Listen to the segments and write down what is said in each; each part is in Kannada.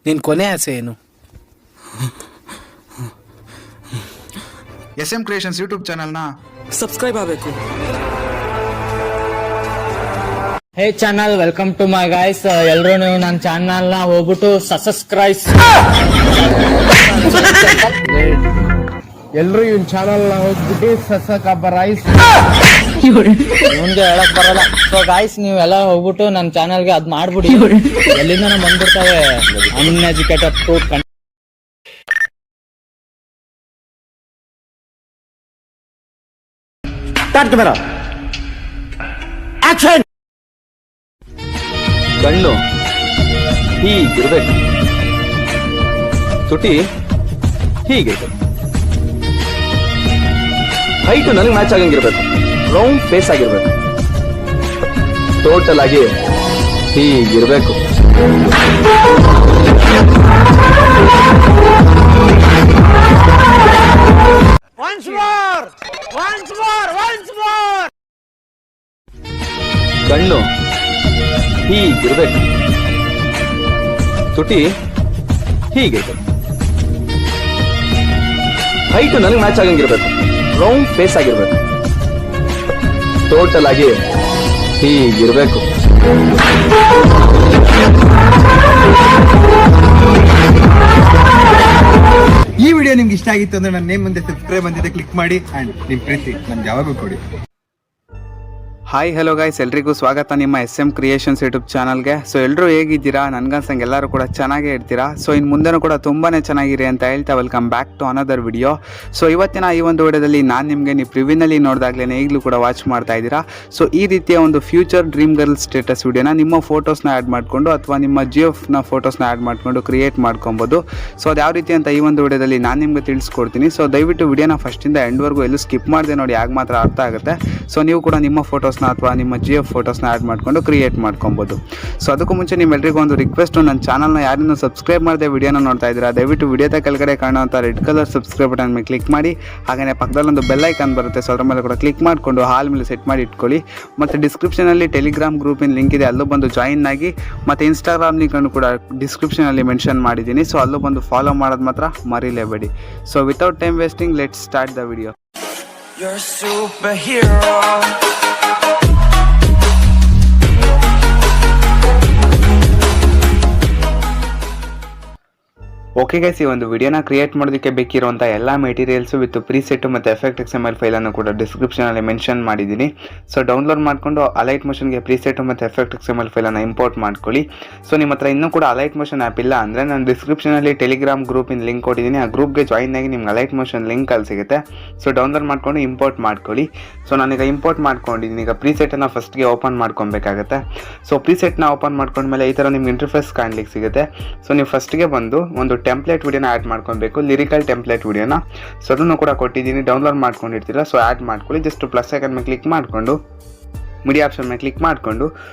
ನಿನ್ನ ಕೊನೆ ಆಸೆ ಏನು? SM ಕ್ರಿಯೇಷನ್ಸ್ ಯೂಟ್ಯೂಬ್ ಚಾನಲ್ನ ಸಬ್ಸ್ಕ್ರೈಬ್ ಆಗಬೇಕು. Hey channel, welcome to my guys. ಎಲ್ಲರೂ ನೀವು ನನ್ನ ಚಾನಲ್ನ ಹೋಗ್ಬಿಟ್ಟು ಸಬ್ಸ್ಕ್ರೈಬ್. ಎಲ್ಲರೂ ಇವನ್ ಚಾನಲ್ನ ಹೋಗ್ಬಿಟ್ಟು ಸಬ್ಸ್ಕ್ರೈಬ್. ಮುಂದೆ ಹೇಳಕ್ ಬರಲ್ಲ. ಸೊ ಗಾಯ್ಸ್, ನೀವೆಲ್ಲ ಹೋಗ್ಬಿಟ್ಟು ನನ್ನ ಚಾನಲ್ಗೆ ಅದ್ ಮಾಡ್ಬಿಡಿ. ಎಲ್ಲಿಂದ ಬಂದ್ಬಿಡ್ತಾವೆ ಅನ್ಎಜುಕೇಟೆಡ್ ಫ್ರೂಟ್. ಕಣ್ಣು ಹೀಗಿರ್ಬೇಕು, ತುಟಿ ಹೀಗಿರ್ಬೇಕು, ಹೈಟು ನನಗೆ ಮ್ಯಾಚ್ ಆಗಂಗಿರ್ಬೇಕು, ರೌಂಡ್ ಫೇಸ್ ಆಗಿರ್ಬೇಕು, ಟೋಟಲ್ ಆಗಿ ಹೀಗಿರ್ಬೇಕು. ಕಣ್ಣು ಹೀಗಿರ್ಬೇಕು, ತುಟಿ ಹೀಗಿರ್ಬೇಕು, ಹೈಟು ನನಗೆ ಮ್ಯಾಚ್ ಆಗಂಗಿರ್ಬೇಕು, ರೌಂಡ್ ಫೇಸ್ ಆಗಿರ್ಬೇಕು, ಟೋಟಲ್ ಆಗಿ ಹೀಗಿರ್ಬೇಕು. ಈ ವಿಡಿಯೋ ನಿಮ್ಗೆ ಇಷ್ಟ ಆಗಿತ್ತು ಅಂದ್ರೆ ನನ್ನ ನೇಮ್ ಮುಂದೆ ಸಬ್ಸ್ಕ್ರೈಬ್ ಅಂತಿದೆ ಕ್ಲಿಕ್ ಮಾಡಿ ಅಂಡ್ ನಿಮ್ಮ ಪ್ರೀತಿ ನಮ್ಗೆ ಯಾವಾಗೂ ಕೊಡಿ. ಹಾಯ್ ಹಲೋ ಗೈಸ್, ಎಲ್ರಿಗೂ ಸ್ವಾಗತ ನಿಮ್ಮ SM ಕ್ರಿಯೇಷನ್ಸ್ ಯೂಟ್ಯೂಬ್ ಚಾನಲ್ಗೆ. ಸೊ ಎಲ್ಲರೂ ಹೇಗಿದ್ದೀರಾ? ನನಗನ್ಸಂಗೆ ಎಲ್ಲರೂ ಕೂಡ ಚೆನ್ನಾಗೇ ಇರ್ತೀರಾ. ಸೊ ಇನ್ನು ಮುಂದೆನೂ ಕೂಡ ತುಂಬಾ ಚೆನ್ನಾಗಿರಿ ಅಂತ ಹೇಳ್ತಾ welcome back to another video. So ಇವತ್ತಿನ ಈ ಒಂದು ವಿಡಿಯೋದಲ್ಲಿ ನಾನು ನಿಮಗೆ ನೀವು ಪ್ರಿವ್ಯೂನಲ್ಲಿ ನೋಡಿದಾಗಲೇ ಈಗಲೂ ಕೂಡ ವಾಚ್ ಮಾಡ್ತಾ ಇದ್ದೀರಾ. ಸೊ ಈ ರೀತಿಯ ಒಂದು ಫ್ಯೂಚರ್ ಡ್ರೀಮ್ ಗರ್ಲ್ ಸ್ಟೇಟಸ್ ವಿಡಿಯೋನ ನಿಮ್ಮ ಫೋಟೋಸ್ನ ಆ್ಯಡ್ ಮಾಡಿಕೊಂಡು ಅಥವಾ ನಿಮ್ಮ GFನ ಫೋಟೋಸ್ನ ಆ್ಯಡ್ ಮಾಡಿಕೊಂಡು ಕ್ರಿಯೇಟ್ ಮಾಡ್ಕೊಬೋದು. ಸೊ ಅದು ಯಾವ ರೀತಿ ಅಂತ ಈ ಒಂದು ವಿಡಿಯೋದಲ್ಲಿ ನಾನು ನಿಮಗೆ ತಿಳಿಸ್ಕೊಡ್ತೀನಿ. ಸೊ ದಯವಿಟ್ಟು ವಿಡಿಯೋನ ಫಸ್ಟಿಂದ ಎಂಡ್ವರೆಗೂ ಎಲ್ಲೂ ಸ್ಕಿಪ್ ಮಾಡಿದೆ ನೋಡಿ, ಆಗ ಮಾತ್ರ ಅರ್ಥ ಆಗುತ್ತೆ. ಸೊ ನೀವು ಕೂಡ ನಿಮ್ಮ ಫೋಟೋಸ್ನ ಅಥವಾ ನಿಮ್ಮ GF ಫೋಟೋಸ್ನ ಆ್ಯಡ್ ಮಾಡಿಕೊಂಡು ಕ್ರಿಯೇಟ್ ಮಾಡ್ಕೊಬೋದು. ಸೊ ಅದಕ್ಕೂ ಮುಂಚೆ ನಿಮ್ಮೆಲ್ಲರಿಗೂ ಒಂದು ರಿಕ್ವೆಸ್ಟು, ನನ್ನ ಚಾನಲ್ನ ಯಾರನ್ನೂ ಸಬ್ಸ್ಕ್ರೈಬ್ ಮಾಡದೆ ವಿಡಿಯೋನ ನೋಡ್ತಾ ಇದ್ದೀರಾ, ದಯವಿಟ್ಟು ವಿಡಿಯೋದ ಕೆಳಗಡೆ ಕಾಣುವಂಥ ರೆಡ್ ಕಲರ್ ಸಬ್ಸ್ಕ್ರೈಬ್ ಬಟನ್ ಮೇಲೆ ಕ್ಲಿಕ್ ಮಾಡಿ. ಹಾಗೆಯೇ ಪಕ್ಕದಲ್ಲೊಂದು ಬೆಲ್ ಐಕಾನ್ ಬರುತ್ತೆ, ಸೊ ಅದರ ಮೇಲೆ ಕೂಡ ಕ್ಲಿಕ್ ಮಾಡಿಕೊಂಡು ಹಾಲ್ ಮೇಲೆ ಸೆಟ್ ಮಾಡಿ ಇಟ್ಕೊಳ್ಳಿ. ಮತ್ತು ಡಿಸ್ಕ್ರಿಪ್ಷನಲ್ಲಿ ಟೆಲಿಗ್ರಾಮ್ ಗ್ರೂಪಿನ ಲಿಂಕ್ ಇದೆ, ಅಲ್ಲೂ ಬಂದು ಜಾಯಿನ್ ಆಗಿ. ಮತ್ತು ಇನ್ಸ್ಟಾಗ್ರಾಮ್ ಲಿಂಕನ್ನು ಕೂಡ ಡಿಸ್ಕ್ರಿಪ್ಷನಲ್ಲಿ ಮೆನ್ಷನ್ ಮಾಡಿದ್ದೀನಿ, ಸೊ ಅಲ್ಲೂ ಬಂದು ಫಾಲೋ ಮಾಡೋದು ಮಾತ್ರ ಮರಿಲೇಬೇಡಿ. So without time wasting, let's start the video. You're a superhero. Okay guys, ಈ ಒಂದು ವಿಡಿಯೋನ ಕ್ರಿಯೇಟ್ ಮಾಡೋದಕ್ಕೆ ಬೇಕಿರುವಂಥ ಎಲ್ಲ ಮೆಟೀರಿಯಲ್ಸು ವಿತ್ ಪ್ರೀಸೆಟ್ಟು ಮತ್ತು ಎಫೆಕ್ಟ್ XML ಫೈಲನ್ನು ಕೂಡ ಡಿಸ್ಕ್ರಿಪ್ಷನಲ್ಲಿ ಮೆನ್ಷನ್ ಮಾಡಿದ್ದೀನಿ. ಸೊ ಡೌನ್ಲೋಡ್ ಮಾಡಿಕೊಂಡು ಅಲೈಟ್ ಮೋಷನ್ಗೆ ಪ್ರೀಸೆಟ್ಟು ಮತ್ತು ಎಫೆಕ್ಟ್ XML ಫೈಲನ್ನು ಇಂಪೋರ್ಟ್ ಮಾಡ್ಕೊಳ್ಳಿ. ಸೊ ನಿಮ್ಮ ಹತ್ರ ಇನ್ನೂ ಕೂಡ ಅಲೈಟ್ ಮೋಷನ್ ಆ್ಯಪ್ ಇಲ್ಲ ಅಂದರೆ ನಾನು ಡಿಸ್ಕ್ರಿಪ್ಷನಲ್ಲಿ ಟೆಲಿಗ್ರಾಮ್ ಗ್ರೂಪಿನ ಲಿಂಕ್ ಕೊಟ್ಟಿದ್ದೀನಿ, ಆ ಗ್ರೂಪ್ಗೆ ಜಾಯಿನ್ ಆಗಿ ನಿಮ್ಗೆ ಅಲೈಟ್ ಮೋಷನ್ ಲಿಂಕ್ ಅಲ್ಲಿ ಸಿಗುತ್ತೆ. ಸೊ ಡೌನ್ಲೋಡ್ ಮಾಡ್ಕೊಂಡು ಇಂಪೋರ್ಟ್ ಮಾಡ್ಕೊಳ್ಳಿ. ಸೊ ನಾನೀಗ ಇಂಪೋರ್ಟ್ ಮಾಡ್ಕೊಂಡಿದ್ದೀನಿ. ಈಗ ಪ್ರೀಸೆಟನ್ನು ಫಸ್ಟ್ಗೆ ಓಪನ್ ಮಾಡ್ಕೊಬೇಕಾಗತ್ತೆ. ಸೊ ಪ್ರೀಸೆಟ್ನ ಓಪನ್ ಮಾಡ್ಕೊಂಡ್ಮೇಲೆ ಈ ಥರ ನಿಮ್ಗೆ ಇಂಟರ್ಫೇಸ್ ಕಾಣ್ಲಿಕ್ಕೆ ಸಿಗುತ್ತೆ. ಸೊ ನೀವು ಫಸ್ಟ್ಗೆ ಬಂದು ಒಂದು ಟೆಂಪ್ಲೇಟ್ ವಿಡಿಯೋನ ಆ್ಯಡ್ ಮಾಡ್ಕೊಬೇಕು, ಲಿರಿಕಲ್ ಟೆಂಪ್ಲೇಟ್ ವಿಡಿಯೋನ. ಸೊ ಅದನ್ನು ಕೂಡ ಕೊಟ್ಟಿದ್ದೀನಿ, ಡೌನ್ಲೋಡ್ ಮಾಡ್ಕೊಂಡಿರ್ತೀರ. ಸೊ ಆ್ಯಡ್ ಮಾಡ್ಕೊಳ್ಳಿ. ಜಸ್ಟ್ ಪ್ಲಸ್ ಐಕನ್ ಮೇಲೆ ಕ್ಲಿಕ್ ಮಾಡಿಕೊಂಡು ಮೀಡಿಯಾ ಆಪ್ಷನ್ ಮೇಲೆ ಕ್ಲಿಕ್ ಮಾಡಿಕೊಂಡು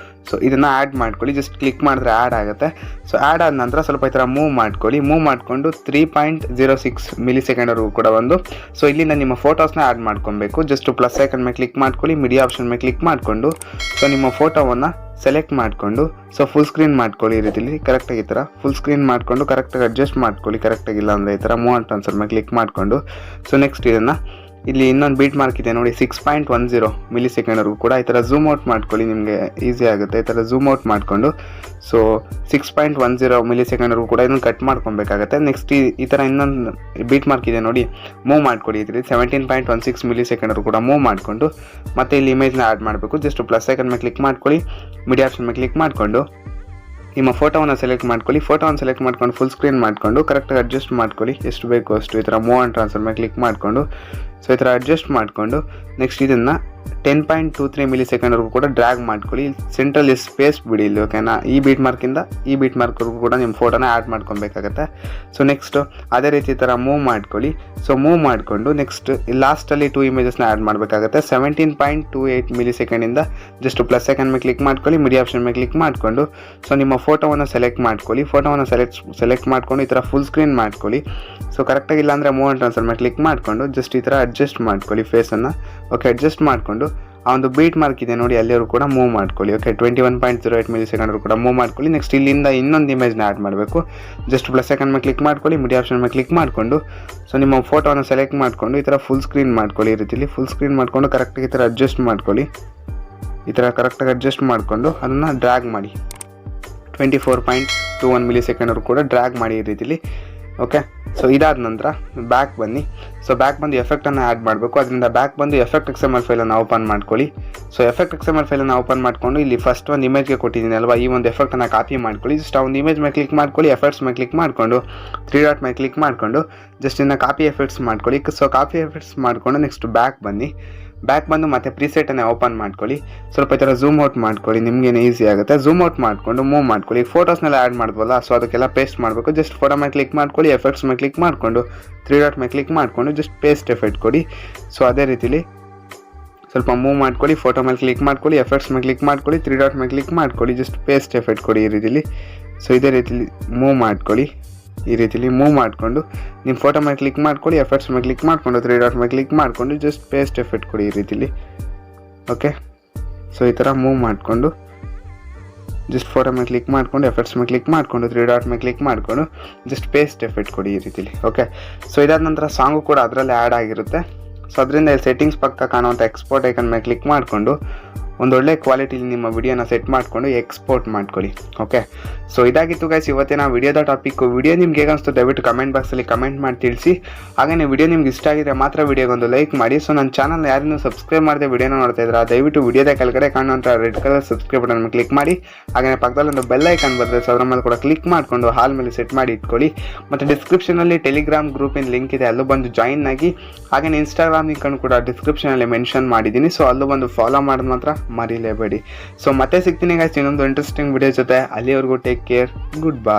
ಸೊ ಇದನ್ನು ಆ್ಯಡ್ ಮಾಡ್ಕೊಳ್ಳಿ. ಜಸ್ಟ್ ಕ್ಲಿಕ್ ಮಾಡಿದ್ರೆ ಆ್ಯಡ್ ಆಗುತ್ತೆ. ಸೊ ಆ್ಯಡ್ ಆದ ನಂತರ ಸ್ವಲ್ಪ ಈ ಥರ ಮೂವ್ ಮಾಡ್ಕೊಳ್ಳಿ. ಮೂವ್ ಮಾಡಿಕೊಂಡು 3.06 ಮಿಲಿ ಸೆಕೆಂಡ್ವರೆಗೂ ಕೂಡ ಬಂದು ಸೊ ಇಲ್ಲಿಂದ ನಿಮ್ಮ ಫೋಟೋಸ್ನ ಆ್ಯಡ್ ಮಾಡ್ಕೊಬೇಕು. ಜಸ್ಟ್ ಪ್ಲಸ್ ಐಕನ್ ಮೇಲೆ ಕ್ಲಿಕ್ ಮಾಡ್ಕೊಳ್ಳಿ, ಮೀಡಿಯಾ ಆಪ್ಷನ್ ಮೇಲೆ ಕ್ಲಿಕ್ ಮಾಡಿಕೊಂಡು ಸೊ ನಿಮ್ಮ ಫೋಟೋವನ್ನು ಸೆಲೆಕ್ಟ್ ಮಾಡಿಕೊಂಡು ಸೊ ಫುಲ್ ಸ್ಕ್ರೀನ್ ಮಾಡ್ಕೊಳ್ಳಿ. ಈ ರೀತಿಲಿ ಕರೆಕ್ಟಾಗಿ ಈ ಥರ ಫುಲ್ ಸ್ಕ್ರೀನ್ ಮಾಡಿಕೊಂಡು ಕರೆಕ್ಟಾಗಿ ಅಡ್ಜಸ್ಟ್ ಮಾಡ್ಕೊಳ್ಳಿ. ಕರೆಕ್ಟಾಗಿಲ್ಲ ಅಂದರೆ ಈ ಥರ ಮೂವ್ ಆ್ಯಂಡ್ ಟ್ರಾನ್ಸ್ಫರ್ ಮೇಲೆ ಕ್ಲಿಕ್ ಮಾಡಿಕೊಂಡು ಸೊ ನೆಕ್ಸ್ಟ್ ಇದನ್ನು ಇಲ್ಲಿ ಇನ್ನೊಂದು ಬೀಟ್ ಮಾರ್ಕ್ ಇದೆ ನೋಡಿ, 6.10 ಮಿಲಿ ಸೆಕೆಂಡ್ವರೆಗೂ ಕೂಡ ಈ ಥರ ಝೂಮ್ ಔಟ್ ಮಾಡ್ಕೊಳ್ಳಿ, ನಿಮಗೆ ಈಸಿ ಆಗುತ್ತೆ. ಈ ಥರ ಝೂಮ್ ಔಟ್ ಮಾಡಿಕೊಂಡು ಸೊ 6.10 ಮಿಲಿ ಸೆಕೆಂಡ್ವರೆಗೂ ಕೂಡ ಇದನ್ನು ಕಟ್ ಮಾಡ್ಕೊಬೇಕಾಗತ್ತೆ. ನೆಕ್ಸ್ಟ್ ಈ ಥರ ಇನ್ನೊಂದು ಬೀಟ್ ಮಾರ್ಕ್ ಇದೆ ನೋಡಿ, ಮೂವ್ ಮಾಡ್ಕೊಳ್ಳಿ. ಇದ್ರಲ್ಲಿ 17.16 ಮಿಲಿ ಸೆಕೆಂಡ್ವರೆಗೂ ಕೂಡ ಮೂವ್ ಮಾಡಿಕೊಂಡು ಮತ್ತೆ ಇಲ್ಲಿ ಇಮೇಜ್ನ ಆ್ಯಡ್ ಮಾಡಬೇಕು. ಜಸ್ಟ್ ಪ್ಲಸ್ ಐಕನ್ ಮೇಲೆ ಕ್ಲಿಕ್ ಮಾಡ್ಕೊಳ್ಳಿ, ಮೀಡಿಯಾ ಆಪ್ಷನ್ ಮೇಲೆ ಕ್ಲಿಕ್ ಮಾಡಿಕೊಂಡು ನಿಮ್ಮ ಫೋಟೋವನ್ನು ಸೆಲೆಕ್ಟ್ ಮಾಡ್ಕೊಳ್ಳಿ. ಫೋಟೋವನ್ನು ಸೆಲೆಕ್ಟ್ ಮಾಡ್ಕೊಂಡು ಫುಲ್ ಸ್ಕ್ರೀನ್ ಮಾಡಿಕೊಂಡು ಕರೆಕ್ಟಾಗಿ ಅಡ್ಜಸ್ಟ್ ಮಾಡ್ಕೊಳ್ಳಿ, ಎಷ್ಟು ಬೇಕು ಅಷ್ಟು. ಈ ಥರ ಮೂವ್ ಆ್ಯಂಡ್ ಟ್ರಾನ್ಸ್ಫರ್ ಮೇಲೆ ಕ್ಲಿಕ್ ಮಾಡಿಕೊಂಡು ಸೊ ಈ ಥರ ಅಡ್ಜಸ್ಟ್ ಮಾಡಿಕೊಂಡು ನೆಕ್ಸ್ಟ್ ಇದನ್ನು 10.23 ಮಿಲಿ ಸೆಕೆಂಡ್ವರೆಗೂ ಕೂಡ ಡ್ರ್ಯಾಗ್ ಮಾಡ್ಕೊಳ್ಳಿ. ಸೆಂಟ್ರಲ್ಲಿ ಸ್ಪೇಸ್ ಬಿಡಿ ಇಲ್ಲಿ, ಓಕೆನಾ? ಈ ಬೀಟ್ ಮಾರ್ಕಿಂದ ಈ ಬೀಟ್ ಮಾರ್ಕ್ವರೆಗೂ ಕೂಡ ನಿಮ್ಮ ಫೋಟೋನ ಆ್ಯಡ್ ಮಾಡ್ಕೊಬೇಕಾಗತ್ತೆ. ಸೊ ನೆಕ್ಸ್ಟು ಅದೇ ರೀತಿ ಈ ಥರ ಮೂವ್ ಮಾಡ್ಕೊಳ್ಳಿ. ಸೊ ಮೂವ್ ಮಾಡಿಕೊಂಡು ನೆಕ್ಸ್ಟ್ ಲಾಸ್ಟಲ್ಲಿ 2 ಇಮೇಜಸ್ನ ಆ್ಯಡ್ ಮಾಡಬೇಕಾಗತ್ತೆ. 17.28 ಮಿಲಿ ಸೆಕೆಂಡಿಂದ ಜಸ್ಟ್ ಪ್ಲಸ್ ಐಕನ್ ಮೇಲೆ ಕ್ಲಿಕ್ ಮಾಡ್ಕೊಳ್ಳಿ, ಮೀಡಿಯಾ ಆಪ್ಷನ್ ಮೇಲೆ ಕ್ಲಿಕ್ ಮಾಡಿಕೊಂಡು ಸೊ ನಿಮ್ಮ ಫೋಟೋವನ್ನು ಸೆಲೆಕ್ಟ್ ಮಾಡ್ಕೊಳ್ಳಿ. ಫೋಟೋವನ್ನು ಸೆಲೆಕ್ಟ್ ಮಾಡ್ಕೊಂಡು ಈ ಥರ ಫುಲ್ ಸ್ಕ್ರೀನ್ ಮಾಡ್ಕೊಳ್ಳಿ. ಸೊ ಕರೆಕ್ಟಾಗಿಲ್ಲ ಅಂದರೆ ಮೂವ್ ಆ್ಯಂಡ್ ಟ್ರಾನ್ಸ್ಫರ್ ಮೇಲೆ ಕ್ಲಿಕ್ ಮಾಡಿಕೊಂಡು ಜಸ್ಟ್ ಈ ಥರ ಅಡ್ಜಸ್ಟ್ ಮಾಡ್ಕೊಳ್ಳಿ ಫೇಸನ್ನು. ಓಕೆ, ಅಡ್ಜಸ್ಟ್ ಮಾಡಿಕೊಂಡು ಆ ಒಂದು ಬೀಟ್ ಮಾರ್ಕ್ ಇದೆ ನೋಡಿ, ಅಲ್ಲಿಯವರು ಕೂಡ ಮೂವ್ ಮಾಡ್ಕೊಳ್ಳಿ. ಓಕೆ, 21.08 ಮಿಲಿ ಸೆಕೆಂಡ್ ಕೂಡ ಮೂವ್ ಮಾಡ್ಕೊಳ್ಳಿ. ನೆಕ್ಸ್ಟ್ ಇಲ್ಲಿಂದ ಇನ್ನೊಂದು ಇಮೇಜ್ನ ಆ್ಯಡ್ ಮಾಡಬೇಕು. ಜಸ್ಟ್ ಪ್ಲಸ್ ಐಕಾನ್ ಮೇಲೆ ಕ್ಲಿಕ್ ಮಾಡ್ಕೊಳ್ಳಿ, ಮೀಡಿಯಾ ಆಪ್ಷನ್ ಮೇಲೆ ಕ್ಲಿಕ್ ಮಾಡಿಕೊಂಡು ಸೊ ನಿಮ್ಮ ಫೋಟೋನ ಸೆಲೆಕ್ಟ್ ಮಾಡಿಕೊಂಡು ಈ ಥರ ಫುಲ್ ಸ್ಕ್ರೀನ್ ಮಾಡ್ಕೊಳ್ಳಿ. ಈ ರೀತಿಲಿ ಫುಲ್ ಸ್ಕ್ರೀನ್ ಮಾಡಿಕೊಂಡು ಕರೆಕ್ಟಾಗಿ ಈ ಥರ ಅಡ್ಜಸ್ಟ್ ಮಾಡ್ಕೊಳ್ಳಿ. ಈ ಥರ ಕರೆಕ್ಟಾಗಿ ಅಡ್ಜಸ್ಟ್ ಮಾಡಿಕೊಂಡು ಅದನ್ನು ಡ್ರ್ಯಾಗ್ ಮಾಡಿ. 24.21 ಮಿಲಿ ಸೆಕೆಂಡ್ ಕೂಡ ಡ್ರ್ಯಾಗ್ ಮಾಡಿ ಈ ರೀತಿಲಿ. ಓಕೆ, ಸೊ ಇದಾದ ನಂತರ ಬ್ಯಾಕ್ ಬನ್ನಿ. ಸೊ ಬ್ಯಾಕ್ ಬಂದು ಎಫೆಕ್ಟನ್ನು ಆ್ಯಡ್ ಮಾಡಬೇಕು. ಅದರಿಂದ ಬ್ಯಾಕ್ ಬಂದು ಎಫೆಕ್ಟ್ XML ಫೈಲನ್ನು ಓಪನ್ ಮಾಡ್ಕೊಳ್ಳಿ. ಸೊ ಎಫೆಕ್ಟ್ XML ಫೈಲನ್ನು ಓಪನ್ ಮಾಡಿಕೊಂಡು ಇಲ್ಲಿ ಫಸ್ಟ್ ಒಂದು ಇಮೇಜ್ಗೆ ಕೊಟ್ಟಿದ್ದೀನಿ ಅಲ್ವಾ, ಈ ಒಂದು ಎಫೆಕ್ಟನ್ನು ಕಾಪಿ ಮಾಡ್ಕೊಳ್ಳಿ. ಜಸ್ಟ್ ಆ ಒಂದು ಇಮೇಜ್ ಮೇಲೆ ಕ್ಲಿಕ್ ಮಾಡ್ಕೊಳ್ಳಿ, ಎಫೆಕ್ಟ್ಸ್ ಮೇಲೆ ಕ್ಲಿಕ್ ಮಾಡಿಕೊಂಡು 3 ಡಾಟ್ ಮೇಲೆ ಕ್ಲಿಕ್ ಮಾಡಿಕೊಂಡು ಜಸ್ಟ್ ಇನ್ನು ಕಾಪಿ ಎಫೆಕ್ಟ್ಸ್ ಮಾಡ್ಕೊಳ್ಳಿ. ಸೊ ಕಾಪಿ ಎಫೆಕ್ಟ್ಸ್ ಮಾಡಿಕೊಂಡು ನೆಕ್ಸ್ಟ್ ಬ್ಯಾಕ್ ಬನ್ನಿ. ಬ್ಯಾಕ್ ಬಂದು ಮತ್ತೆ ಪ್ರಿಸೆಟನ್ನು ಓಪನ್ ಮಾಡ್ಕೊಳ್ಳಿ. ಸ್ವಲ್ಪ ಈ ಥರ ಝೂಮ್ ಔಟ್ ಮಾಡ್ಕೊಳ್ಳಿ, ನಿಮಗೇನು ಈಸಿ ಆಗುತ್ತೆ. ಝೂಮ್ ಔಟ್ ಮಾಡಿಕೊಂಡು ಮೂವ್ ಮಾಡ್ಕೊಳ್ಳಿ. ಫೋಟೋಸ್ನೆಲ್ಲ ಆ್ಯಡ್ ಮಾಡ್ಬೋಲ್ಲ, ಸೊ ಅದಕ್ಕೆಲ್ಲ ಪೇಸ್ಟ್ ಮಾಡಬೇಕು. ಜಸ್ಟ್ ಫೋಟೋ ಮೇಲೆ ಕ್ಲಿಕ್ ಮಾಡ್ಕೊಳ್ಳಿ, ಎಫೆಕ್ಟ್ಸ್ ಮೇಲೆ ಕ್ಲಿಕ್ ಮಾಡಿಕೊಂಡು 3 ಡಾಟ್ ಮೇಲೆ ಕ್ಲಿಕ್ ಮಾಡಿಕೊಂಡು ಜಸ್ಟ್ ಪೇಸ್ಟ್ ಎಫೆಕ್ಟ್ ಕೊಡಿ. ಸೊ ಅದೇ ರೀತಿಲಿ ಸ್ವಲ್ಪ ಮೂವ್ ಮಾಡ್ಕೊಳ್ಳಿ, ಫೋಟೋ ಮೇಲೆ ಕ್ಲಿಕ್ ಮಾಡ್ಕೊಳ್ಳಿ, ಎಫೆಕ್ಟ್ಸ್ ಮೇಲೆ ಕ್ಲಿಕ್ ಮಾಡ್ಕೊಳ್ಳಿ, 3 ಡಾಟ್ ಮೇಲೆ ಕ್ಲಿಕ್ ಮಾಡ್ಕೊಳ್ಳಿ, ಜಸ್ಟ್ ಪೇಸ್ಟ್ ಎಫೆಕ್ಟ್ ಕೊಡಿ ಈ ರೀತಿಲಿ. ಸೊ ಇದೇ ರೀತಿಲಿ ಮೂವ್ ಮಾಡ್ಕೊಳ್ಳಿ. ಈ ರೀತಿಲಿ ಮೂವ್ ಮಾಡಿಕೊಂಡು ನಿಮ್ಮ ಫೋಟೋ ಮೇಲೆ ಕ್ಲಿಕ್ ಮಾಡ್ಕೊಳ್ಳಿ, ಎಫೆಕ್ಟ್ಸ್ ಮೇಲೆ ಕ್ಲಿಕ್ ಮಾಡಿಕೊಂಡು 3 ಡಾಟ್ ಮೇಲೆ ಕ್ಲಿಕ್ ಮಾಡಿಕೊಂಡು ಜಸ್ಟ್ ಪೇಸ್ಟ್ ಎಫೆಕ್ಟ್ ಕೊಡಿ ಈ ರೀತಿಲಿ. ಓಕೆ, ಸೊ ಈ ಥರ ಮೂವ್ ಮಾಡಿಕೊಂಡು ಜಸ್ಟ್ ಫೋಟೋ ಮೇಲೆ ಕ್ಲಿಕ್ ಮಾಡಿಕೊಂಡು ಎಫೆಕ್ಟ್ಸ್ ಮೇಲೆ ಕ್ಲಿಕ್ ಮಾಡಿಕೊಂಡು 3 ಡಾಟ್ ಮೇಲೆ ಕ್ಲಿಕ್ ಮಾಡಿಕೊಂಡು ಜಸ್ಟ್ ಪೇಸ್ಟ್ ಎಫೆಕ್ಟ್ ಕೊಡಿ ಈ ರೀತಿಲಿ. ಓಕೆ, ಸೊ ಇದಾದ ನಂತರ ಸಾಂಗು ಕೂಡ ಅದರಲ್ಲೇ ಆ್ಯಡ್ ಆಗಿರುತ್ತೆ. ಸೊ ಅದರಿಂದ ಇಲ್ಲಿ ಸೆಟ್ಟಿಂಗ್ಸ್ ಪಕ್ಕ ಕಾಣುವಂಥ ಎಕ್ಸ್ಪೋರ್ಟ್ ಐಕನ್ ಮೇಲೆ ಕ್ಲಿಕ್ ಮಾಡಿಕೊಂಡು ಒಂದೊಳ್ಳೆ ಕ್ವಾಲಿಟಿಲಿ ನಿಮ್ಮ ವಿಡಿಯೋನ ಸೆಟ್ ಮಾಡಿಕೊಂಡು ಎಕ್ಸ್ಪೋರ್ಟ್ ಮಾಡ್ಕೊಳ್ಳಿ. ಓಕೆ, ಸೊ ಇದಾಗಿತ್ತು ಗೈಸ್ ಇವತ್ತಿನ ವಿಡಿಯೋದ ಟಾಪಿಕ್ಕು. ವಿಡಿಯೋ ನಿಮ್ಗೆ ಹೇಗೆ ಅನಿಸ್ತು ದಯವಿಟ್ಟು ಕಮೆಂಟ್ ಬಾಕ್ಸಲ್ಲಿ ಕಮೆಂಟ್ ಮಾಡಿ ತಿಳಿಸಿ. ಹಾಗೆಯೇ ವಿಡಿಯೋ ನಿಮ್ಗೆ ಇಷ್ಟ ಆಗಿದ್ರೆ ಮಾತ್ರ ವಿಡಿಯೋಗೊಂದು ಲೈಕ್ ಮಾಡಿ. ಸೊ ನನ್ನ ಚಾನಲ್ ಯಾರನ್ನೂ ಸಬ್ಸ್ಕ್ರೈಬ್ ಮಾಡದೆ ವಿಡಿಯೋನ ನೋಡ್ತಾ ಇದ್ರೆ ದಯವಿಟ್ಟು ವಿಡಿಯೋದ ಕೆಳಗಡೆ ಕಾಣುವಂಥ ರೆಡ್ ಕಲರ್ ಸಬ್ಸ್ಕ್ರೈಬ್ ಬಟನ್ ಮೇಲೆ ಕ್ಲಿಕ್ ಮಾಡಿ. ಹಾಗೆಯೇ ಪಕ್ಕದಲ್ಲಿ ಒಂದು ಬೆಲ್ ಐಕಾನ್ ಬರ್ತದೆ, ಸೊ ಅದರ ಮೇಲೆ ಕೂಡ ಕ್ಲಿಕ್ ಮಾಡಿಕೊಂಡು ಹಾಲ್ ಮೇಲೆ ಸೆಟ್ ಮಾಡಿ ಇಟ್ಕೊಳ್ಳಿ. ಮತ್ತು ಡಿಸ್ಕ್ರಿಪ್ಷನಲ್ಲಿ ಟೆಲಿಗ್ರಾಮ್ ಗ್ರೂಪಿನ ಲಿಂಕ್ ಇದೆ, ಅಲ್ಲೂ ಬಂದು ಜಾಯಿನ್ ಆಗಿ. ಹಾಗೆಯೇ ಇನ್ಸ್ಟಾಗ್ರಾಮ್ ಲಿಂಕನ್ನು ಕೂಡ ಡಿಸ್ಕ್ರಿಪ್ಷನಲ್ಲಿ ಮೆನ್ಷನ್ ಮಾಡಿದ್ದೀನಿ, ಸೊ ಅಲ್ಲೂ ಬಂದು ಫಾಲೋ ಮಾಡೋದು ಮಾತ್ರ ಮರಿಲೇಬೇಡಿ. ಸೊ ಮತ್ತೆ ಸಿಗ್ತೀನಿ ಗೈಸ್ ಇನ್ನೊಂದು ಇಂಟ್ರೆಸ್ಟಿಂಗ್ ವಿಡಿಯೋ ಜೊತೆ. ಅಲ್ಲಿವರೆಗೂ ಟೇಕ್ ಕೇರ್, ಗುಡ್ ಬೈ.